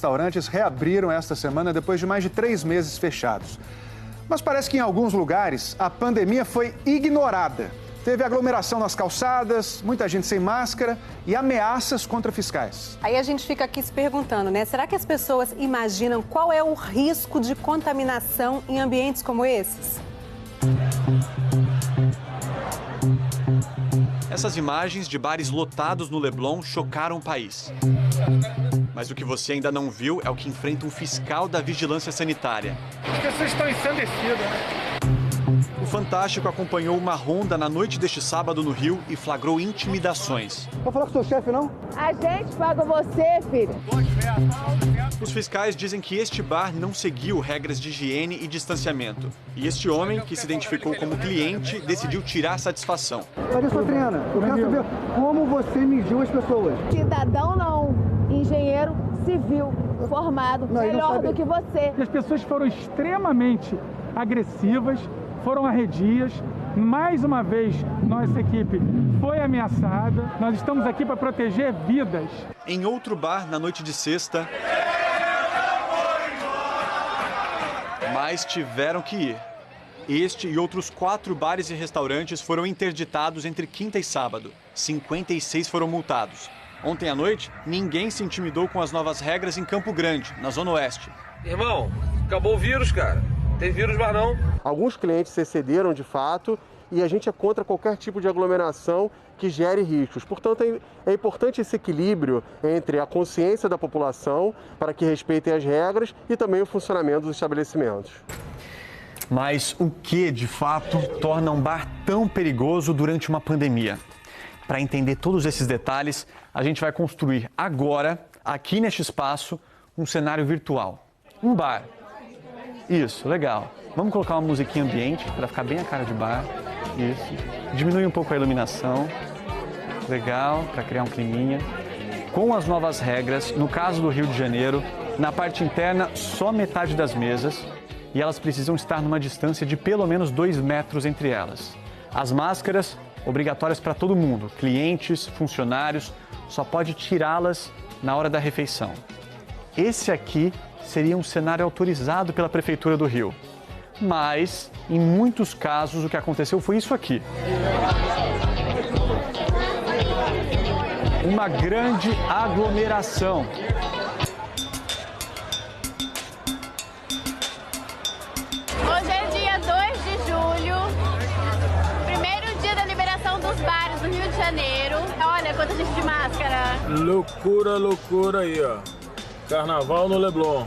Restaurantes reabriram esta semana depois de mais de 3 meses fechados. Mas parece que em alguns lugares a pandemia foi ignorada. Teve aglomeração nas calçadas, muita gente sem máscara e ameaças contra fiscais. Aí a gente fica aqui se perguntando, né? Será que as pessoas imaginam qual é o risco de contaminação em ambientes como esses? Essas imagens de bares lotados no Leblon chocaram o país. Mas o que você ainda não viu é o que enfrenta um fiscal da vigilância sanitária. As pessoas estão ensandecidas, né? O Fantástico acompanhou uma ronda na noite deste sábado no Rio e flagrou intimidações. Vou falar com o seu chefe, não? A gente paga você, filho. Os fiscais dizem que este bar não seguiu regras de higiene e distanciamento. E este homem, que se identificou como cliente, decidiu tirar satisfação. Olha só, Triana, eu quero saber como você mediu as pessoas. Cidadão não, engenheiro civil, formado, melhor do que você. As pessoas foram extremamente agressivas, foram arredias. Mais uma vez, nossa equipe foi ameaçada. Nós estamos aqui para proteger vidas. Em outro bar, na noite de sexta, mas tiveram que ir. Este e outros 4 bares e restaurantes foram interditados entre quinta e sábado. 56 foram multados. Ontem à noite, ninguém se intimidou com as novas regras em Campo Grande, na Zona Oeste. Irmão, acabou o vírus, cara. Tem vírus mais não. Alguns clientes se excederam de fato e a gente é contra qualquer tipo de aglomeração que gere riscos. Portanto, é importante esse equilíbrio entre a consciência da população para que respeitem as regras e também o funcionamento dos estabelecimentos. Mas o que, de fato, torna um bar tão perigoso durante uma pandemia? Para entender todos esses detalhes, a gente vai construir agora, aqui neste espaço, um cenário virtual. Um bar. Isso, legal. Vamos colocar uma musiquinha ambiente para ficar bem a cara de bar. Isso. Diminui um pouco a iluminação. Legal, para criar um climinha. Com as novas regras, no caso do Rio de Janeiro, na parte interna, só metade das mesas. E elas precisam estar numa distância de pelo menos 2 metros entre elas. As máscaras, obrigatórias para todo mundo. Clientes, funcionários, só pode tirá-las na hora da refeição. Esse aqui seria um cenário autorizado pela Prefeitura do Rio. Mas, em muitos casos, o que aconteceu foi isso aqui. Uma grande aglomeração. Hoje é dia 2 de julho, primeiro dia da liberação dos bares do Rio de Janeiro. Olha quanta gente de máscara. Loucura, loucura aí, ó. Carnaval no Leblon.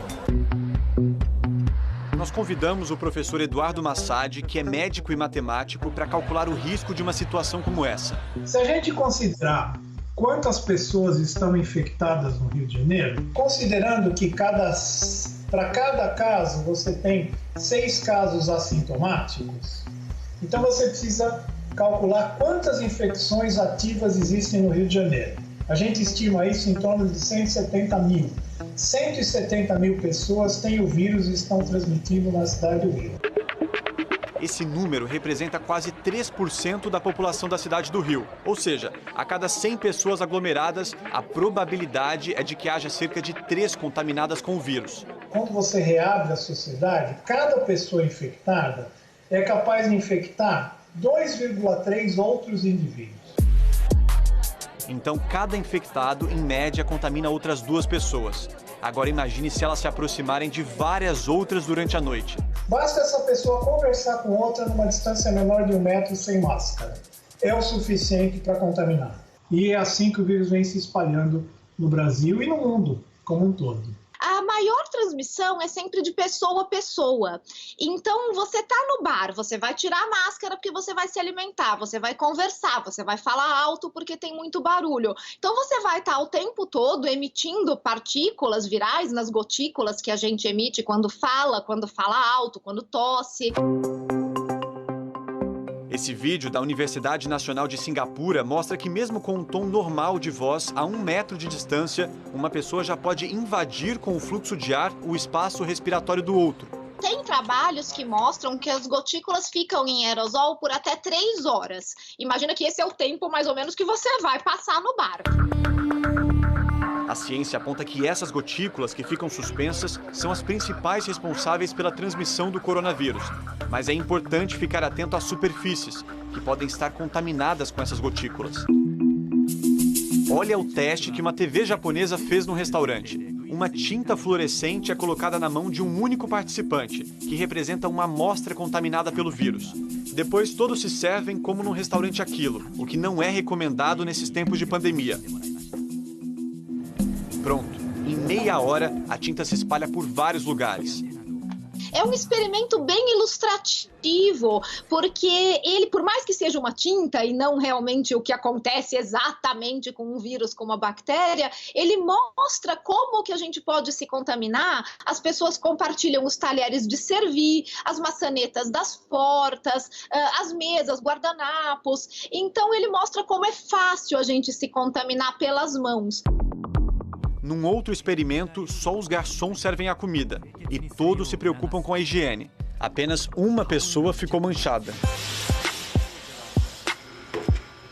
Nós convidamos o professor Eduardo Massad, que é médico e matemático, para calcular o risco de uma situação como essa. Se a gente considerar quantas pessoas estão infectadas no Rio de Janeiro, considerando que para cada caso você tem 6 casos assintomáticos, então você precisa calcular quantas infecções ativas existem no Rio de Janeiro. A gente estima isso em torno de 170 mil. 170 mil pessoas têm o vírus e estão transmitindo na cidade do Rio. Esse número representa quase 3% da população da cidade do Rio. Ou seja, a cada 100 pessoas aglomeradas, a probabilidade é de que haja cerca de 3 contaminadas com o vírus. Quando você reabre a sociedade, cada pessoa infectada é capaz de infectar 2,3 outros indivíduos. Então, cada infectado, em média, contamina outras 2 pessoas. Agora imagine se elas se aproximarem de várias outras durante a noite. Basta essa pessoa conversar com outra numa distância menor de 1 metro sem máscara. É o suficiente para contaminar. E é assim que o vírus vem se espalhando no Brasil e no mundo como um todo. A maior transmissão é sempre de pessoa a pessoa. Então, você tá no bar, você vai tirar a máscara porque você vai se alimentar, você vai conversar, você vai falar alto porque tem muito barulho. Então, você vai estar o tempo todo emitindo partículas virais nas gotículas que a gente emite quando fala alto, quando tosse. Esse vídeo da Universidade Nacional de Singapura mostra que mesmo com um tom normal de voz, a 1 metro de distância, uma pessoa já pode invadir com o fluxo de ar o espaço respiratório do outro. Tem trabalhos que mostram que as gotículas ficam em aerosol por até 3 horas. Imagina que esse é o tempo mais ou menos que você vai passar no bar. A ciência aponta que essas gotículas que ficam suspensas são as principais responsáveis pela transmissão do coronavírus. Mas é importante ficar atento às superfícies, que podem estar contaminadas com essas gotículas. Olha o teste que uma TV japonesa fez no restaurante. Uma tinta fluorescente é colocada na mão de um único participante, que representa uma amostra contaminada pelo vírus. Depois todos se servem como num restaurante aquilo, o que não é recomendado nesses tempos de pandemia. Pronto, em meia hora a tinta se espalha por vários lugares. É um experimento bem ilustrativo, porque ele, por mais que seja uma tinta e não realmente o que acontece exatamente com um vírus, com uma bactéria, ele mostra como que a gente pode se contaminar. As pessoas compartilham os talheres de servir, as maçanetas das portas, as mesas, guardanapos. Então ele mostra como é fácil a gente se contaminar pelas mãos. Num outro experimento, só os garçons servem a comida e todos se preocupam com a higiene. Apenas uma pessoa ficou manchada.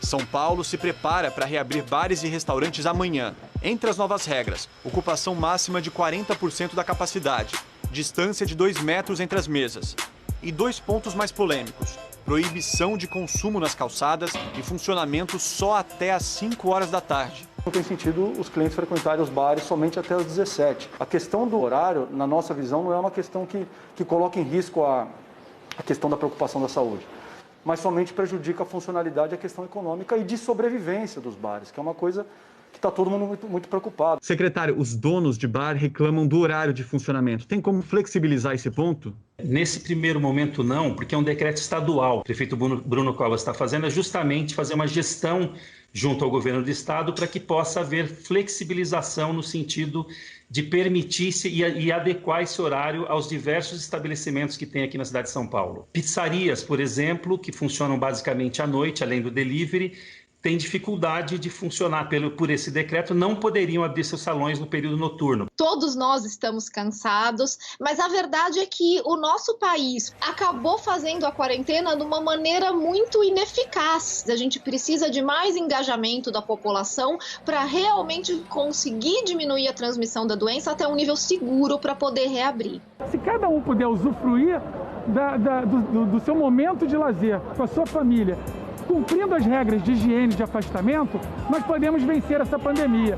São Paulo se prepara para reabrir bares e restaurantes amanhã. Entre as novas regras, ocupação máxima de 40% da capacidade, distância de 2 metros entre as mesas. E 2 pontos mais polêmicos: proibição de consumo nas calçadas e funcionamento só até às 5 horas da tarde. Não tem sentido os clientes frequentarem os bares somente até as 17. A questão do horário, na nossa visão, não é uma questão que coloca em risco a questão da preocupação da saúde, mas somente prejudica a funcionalidade e a questão econômica e de sobrevivência dos bares, que é uma coisa que está todo mundo muito preocupado. Secretário, os donos de bar reclamam do horário de funcionamento. Tem como flexibilizar esse ponto? Nesse primeiro momento não, porque é um decreto estadual. O prefeito Bruno Covas está fazendo é justamente fazer uma gestão junto ao governo do estado para que possa haver flexibilização no sentido de permitir-se e adequar esse horário aos diversos estabelecimentos que tem aqui na cidade de São Paulo. Pizzarias, por exemplo, que funcionam basicamente à noite, além do delivery, têm dificuldade de funcionar por esse decreto, não poderiam abrir seus salões no período noturno. Todos nós estamos cansados, mas a verdade é que o nosso país acabou fazendo a quarentena de uma maneira muito ineficaz. A gente precisa de mais engajamento da população para realmente conseguir diminuir a transmissão da doença até um nível seguro para poder reabrir. Se cada um puder usufruir do seu momento de lazer com a sua família, cumprindo as regras de higiene e de afastamento, nós podemos vencer essa pandemia.